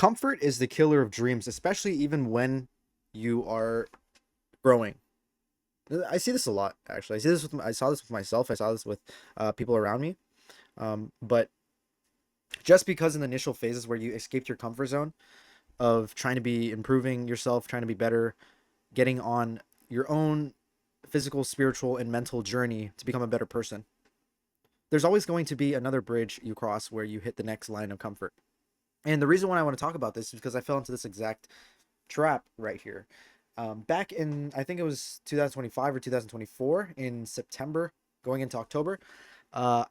Comfort is the killer of dreams, especially even when you are growing. I see this a lot, actually. I saw this with myself. I saw this with people around me. But just because in the initial phases where you escaped your comfort zone of trying to be improving yourself, trying to be better, getting on your own physical, spiritual, and mental journey to become a better person, there's always going to be another bridge you cross where you hit the next line of comfort. And the reason why I want to talk about this is because I fell into this exact trap right here. Back in, I think it was 2025 or 2024, in September, going into October, uh,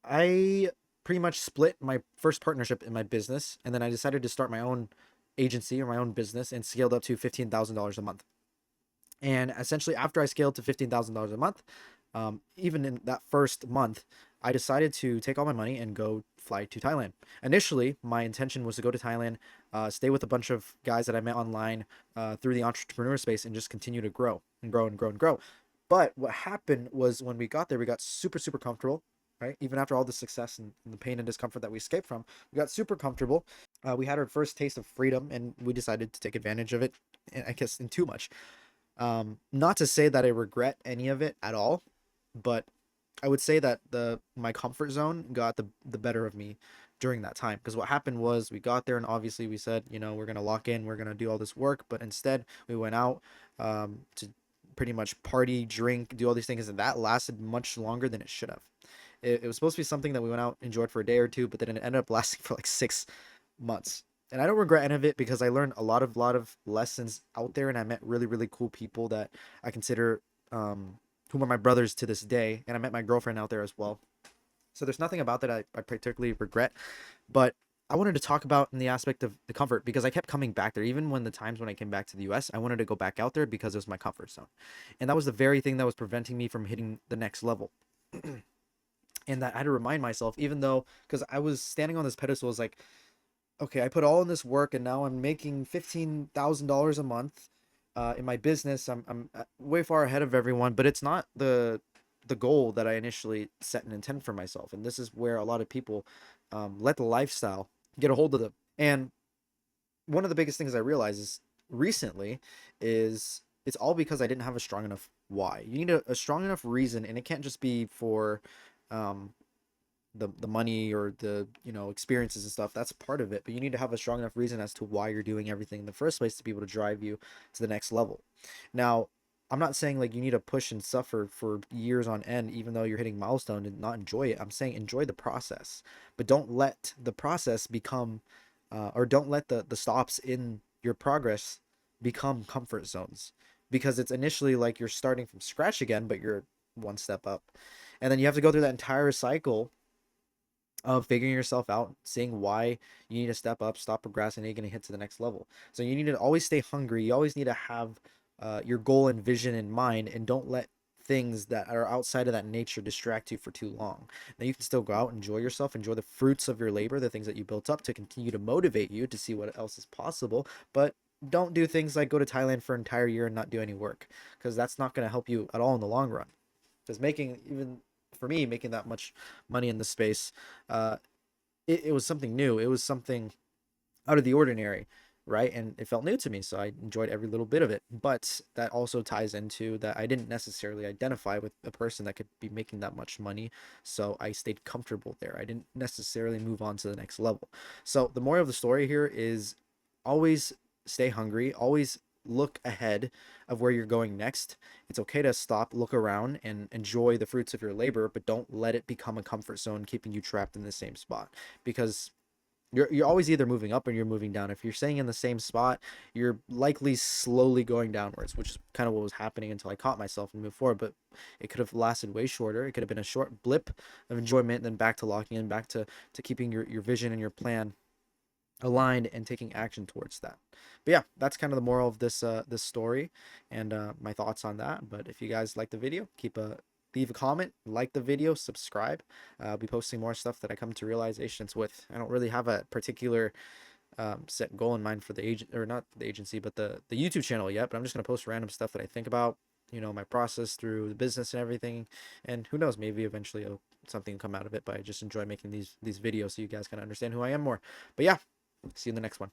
I pretty much split my first partnership in my business, and then I decided to start my own agency or my own business and scaled up to $15,000 a month. And essentially, after I scaled to $15,000 a month, even in that first month, I decided to take all my money and go fly to Thailand. Initially, my intention was to go to Thailand, stay with a bunch of guys that I met online through the entrepreneur space, and just continue to grow and grow and grow and grow. But what happened was when we got there, we got super, super comfortable, right? Even after all the success and the pain and discomfort that we escaped from, we got super comfortable. We had our first taste of freedom, and we decided to take advantage of it, I guess, in too much. Not to say that I regret any of it at all, but I would say that the my comfort zone got the better of me during that time. Because what happened was we got there and obviously we said, we're gonna lock in, we're gonna do all this work, but instead we went out to pretty much party, drink, do all these things, and that lasted much longer than it should have. It was supposed to be something that we went out, enjoyed for a day or two, but then it ended up lasting for like 6 months. And I don't regret any of it because I learned a lot of lessons out there, and I met really, really cool people that I consider who are my brothers to this day, and I met my girlfriend out there as well. So there's nothing about that I particularly regret, but I wanted to talk about in the aspect of the comfort because I kept coming back there. Even when the times when I came back to the US, I wanted to go back out there because it was my comfort zone. And that was the very thing that was preventing me from hitting the next level. And that I had to remind myself, even though, because I was standing on this pedestal, was like, okay, I put all in this work and now I'm making $15,000 a month in my business. I'm way far ahead of everyone, but it's not the goal that I initially set and intend for myself. And this is where a lot of people let the lifestyle get a hold of them. And one of the biggest things I realized is recently is it's all because I didn't have a strong enough why. You need a strong enough reason, and it can't just be for um, the money or the experiences and stuff. That's part of it, but you need to have a strong enough reason as to why you're doing everything in the first place to be able to drive you to the next level. Now, I'm not saying like you need to push and suffer for years on end even though you're hitting milestone and not enjoy it. I'm saying enjoy the process, but don't let the process become or don't let the stops in your progress become comfort zones, because it's initially like you're starting from scratch again, but you're one step up, and then you have to go through that entire cycle of figuring yourself out, seeing why you need to step up, stop procrastinating, and hit to the next level. So you need to always stay hungry. You always need to have your goal and vision in mind, and don't let things that are outside of that nature distract you for too long. Now you can still go out, enjoy yourself, enjoy the fruits of your labor, the things that you built up to continue to motivate you to see what else is possible. But don't do things like go to Thailand for an entire year and not do any work, because that's not going to help you at all in the long run. Because making, even for me, making that much money in the space, uh, it was something new. It was something out of the ordinary, right? And it felt new to me, so I enjoyed every little bit of it. But that also ties into that I didn't necessarily identify with a person that could be making that much money, so I stayed comfortable there. I didn't necessarily move on to the next level. So the moral of the story here is always stay hungry, always look ahead of where you're going next. It's okay to stop, look around, and enjoy the fruits of your labor, but don't let it become a comfort zone keeping you trapped in the same spot, because you're always either moving up or you're moving down. If you're staying in the same spot, you're likely slowly going downwards, which is kind of what was happening until I caught myself and moved forward. But it could have lasted way shorter. It could have been a short blip of enjoyment, then back to locking in, back to keeping your vision and your plan aligned and taking action towards that. But yeah, that's kind of the moral of this story, and my thoughts on that. But if you guys like the video, leave a comment, like the video, subscribe. I'll be posting more stuff that I come to realizations with. I don't really have a particular set goal in mind for the agent, or not the agency, but the YouTube channel yet. But I'm just gonna post random stuff that I think about, my process through the business and everything. And who knows, maybe eventually something will come out of it. But I just enjoy making these videos so you guys can understand who I am more. But yeah, See you in the next one.